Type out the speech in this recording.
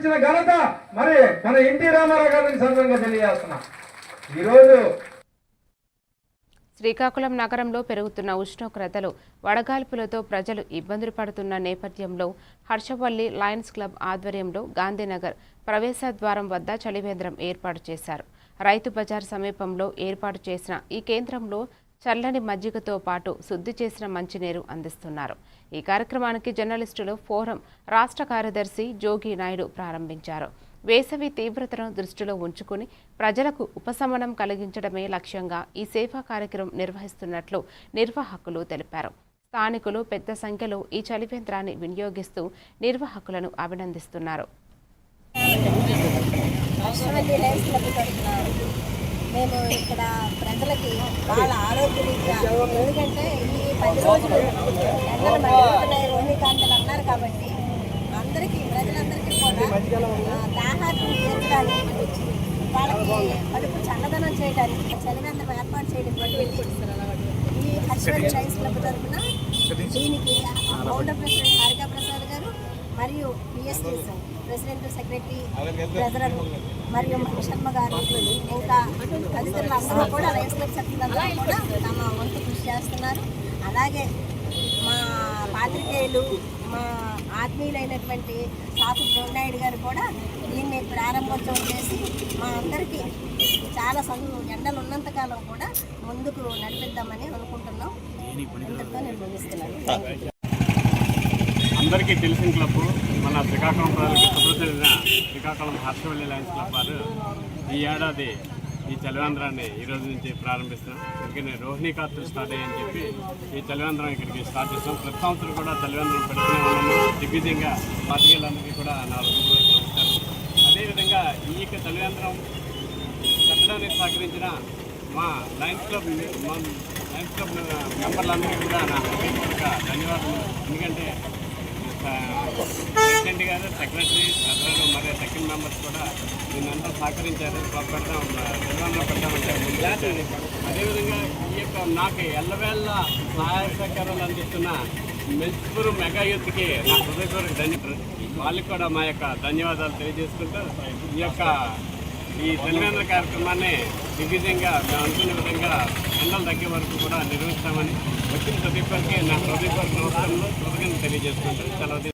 సాధించిన ఘనత మరి మన ఎన్టీ రామారావు గారిని సందర్భంగా తెలియజేస్తున్నా. ఈరోజు శ్రీకాకుళం నగరంలో పెరుగుతున్న ఉష్ణోగ్రతలు వడగాల్పులతో ప్రజలు ఇబ్బందులు పడుతున్న నేపథ్యంలో హర్షవల్లి లయన్స్ క్లబ్ ఆధ్వర్యంలో గాంధీనగర్ ప్రవేశద్వారం వద్ద చలివేంద్రం ఏర్పాటు చేశారు. రైతు బజార్ సమీపంలో ఏర్పాటు చేసిన ఈ కేంద్రంలో చల్లని మజ్జిగతో పాటు శుద్ధి చేసిన మంచినీరు అందిస్తున్నారు. ఈ కార్యక్రమానికి జర్నలిస్టులు ఫోరం రాష్ట్ర కార్యదర్శి జోగి నాయుడు ప్రారంభించారు. వేసవి తీవ్రతను దృష్టిలో ఉంచుకుని ప్రజలకు ఉపశమనం కలిగించడమే లక్ష్యంగా ఈ సేవా కార్యక్రమం నిర్వహిస్తున్నట్లు నిర్వాహకులు తెలిపారు. స్థానికులు పెద్ద సంఖ్యలో ఈ చలివేంద్రాన్ని వినియోగిస్తూ నిర్వాహకులను అభినందిస్తున్నారు. మేము ఇక్కడ ప్రజలకి వాళ్ళ ఆరోగ్యరీత్యా, ఎందుకంటే ఈ 10 రోజులు ఎండలు మండుతున్నాయి రోహిణికాంతలు అన్నారు కాబట్టి అందరికీ ప్రజలందరికీ కూడా దాహాన్ని తీర్చడానికి వాళ్ళకి కడుపు చల్లదనం చేయడానికి చలివేంద్రం ఏర్పాటు చేయడం ఈ హర్షవల్లి లయన్స్ క్లబ్ తరఫున దీనికి ఫౌండర్ ప్రెసిడెంట్ హారికా ప్రసాద్ గారు మరియు పిఎస్టీస్ ప్రెసిడెంట్ సెక్రటరీ ట్రెజరర్ మరియు శర్మ గారు ఇంకా తదితరులందరూ కూడా లయన్స్ క్లబ్ సభ్యులందరూ కూడా తమ వంతు కృషి చేస్తున్నారు. అలాగే మా పాత్రికేయులు, మా ఆత్మీయులైనటువంటి సాకు జోగినాయుడు గారు కూడా దీన్ని ప్రారంభోత్సవం చేసి మా అందరికీ చాలా ఎండలు ఉన్నంతకాలం కూడా ముందుకు నడిపిద్దామని అనుకుంటున్నాం. ఇంతటితో నేను ముగిస్తున్నాను. అందరికీ తెలిసిన క్లబ్ మన శ్రీకాకుళం ప్రజలకు సుప్రసిద్ధిన శ్రీకాకుళం హర్షవల్లి లయన్స్ క్లబ్ వారు ఈ ఏడాది ఈ చలివేంద్రాన్ని ఈ రోజు నుంచి ప్రారంభిస్తున్నాం. ఎందుకంటే రోహిణీ కార్తలు స్టార్ట్ అయ్యని చెప్పి ఈ చలివేంద్రం ఇక్కడికి స్టార్ట్ చేస్తాం. ప్రతి సంవత్సరం కూడా చలివేంద్రం పెడుతూనే ఉన్నాము. దిగ్విజయంగా పాతికేళ్ళందరికీ కూడా నా రోజులు నమస్కారం. అదేవిధంగా ఈ యొక్క చలివేంద్రం కట్టడానికి సహకరించిన మా లయన్స్ క్లబ్ మెంబర్లందరికీ కూడా నా హృదయపూర్వక ధన్యవాదాలు. ఎందుకంటే ప్రెసిడెంట్ గారు, సెక్రటరీ, ట్రెజరర్ మరియు సెకండ్ మెంబర్స్ కూడా దీన్నంతా సహకరించారు. క్లబ్ పెడతాం, నిర్వహణ పెడతామంటే. అదేవిధంగా ఈ యొక్క నాకు ఎల్లవేళ్ళ సహాయ సహకారాలు అందిస్తున్న మెల్స్పూర్ మెగా యూత్కి నా హృదయపూర్వక ధన్యవాదాలు. వాళ్ళకి కూడా మా యొక్క ధన్యవాదాలు తెలియజేసుకుంటూ ఈ చలివేంద్ర కార్యక్రమాన్ని దిగ్విజయంగా మేము అనుకునే విధంగా ఎండలు తగ్గే వరకు కూడా నిర్వహిస్తామని వచ్చిన ప్రతి ఒక్కరికి నా హృదయపూర్వక నమస్కారంలో కృతజ్ఞతలు తెలియజేసుకుంటూ సెలవు.